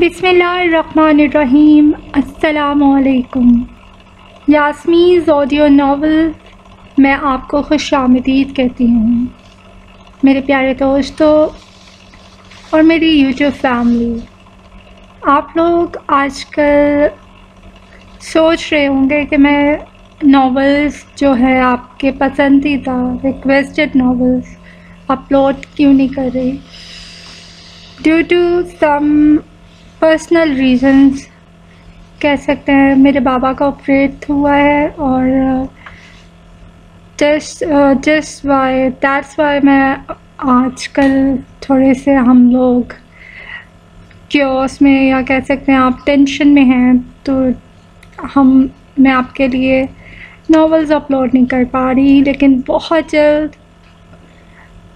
بسم اللہ الرحمن الرحیم۔ السلام علیکم۔ یاسمینز آڈیو ناول میں آپ کو خوش آمدید کہتی ہوں، میرے پیارے دوستوں اور میری یوٹیوب فیملی۔ آپ لوگ آج کل سوچ رہے ہوں گے کہ میں ناولز جو ہے آپ کے پسندیدہ ریکویسٹڈ ناولز اپلوڈ کیوں نہیں کر رہی۔ Due to some personal reasons کہہ سکتے ہیں، میرے بابا کا آپریٹ ہوا ہے اور دیٹس وائی میں آج کل تھوڑے سے ہم لوگ کیوس میں یا کہہ سکتے ہیں آپ ٹینشن میں ہیں، تو میں آپ کے لیے ناولز اپلوڈ نہیں کر پا رہی، لیکن بہت جلد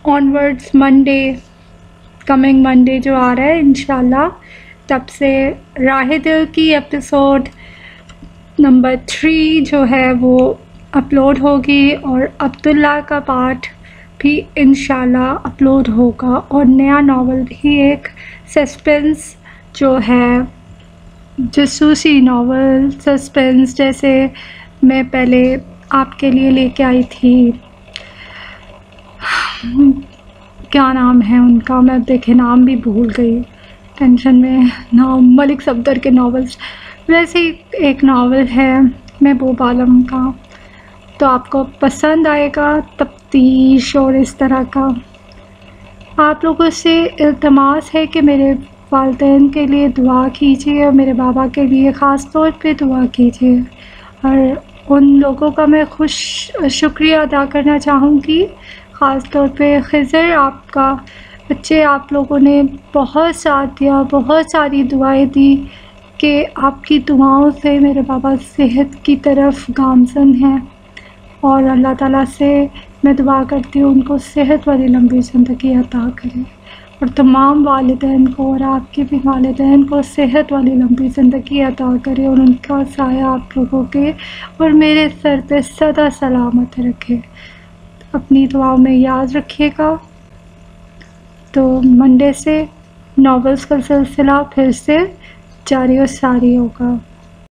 آنورڈس کمنگ منڈے جو آ رہا ہے انشاءاللہ، تب سے راہ دل کی ایپیسوڈ نمبر 3 جو ہے وہ اپلوڈ ہوگی، اور عبداللہ کا پارٹ بھی انشاءاللہ اپلوڈ ہوگا، اور نیا ناول بھی ایک سسپنس جو ہے جاسوسی ناول سسپنس، جیسے میں پہلے آپ کے لیے لے کے آئی تھی، کیا نام ہے ان کا، میں دیکھے نام بھی بھول گئی ٹینشن میں، نام ملک صفدر کے ناولز، ویسے ہی ایک ناول ہے محبوب عالم کا، تو آپ کو پسند آئے گا، تفتیش اور اس طرح کا۔ آپ لوگوں سے التماس ہے کہ میرے والدین کے لیے دعا کیجیے، اور میرے بابا کے لیے خاص طور پہ دعا کیجیے، اور ان لوگوں کا میں شکریہ ادا کرنا چاہوں گی، خاص طور پہ خضر آپ کا، بچے آپ لوگوں نے بہت ساتھ دیا، بہت ساری دعائیں دی، کہ آپ کی دعاؤں سے میرے بابا صحت کی طرف گامزن ہیں، اور اللہ تعالیٰ سے میں دعا کرتی ہوں ان کو صحت والی لمبی زندگی عطا کرے، اور تمام والدین کو اور آپ کے بھی والدین کو صحت والی لمبی زندگی عطا کرے، اور ان کا سایہ آپ لوگوں کے اور میرے سر پہ سدا سلامت رکھے۔ اپنی دعاؤں میں یاد رکھیے گا۔ تو منڈے سے ناولز کا سلسلہ پھر سے جاری و ساری ہوگا۔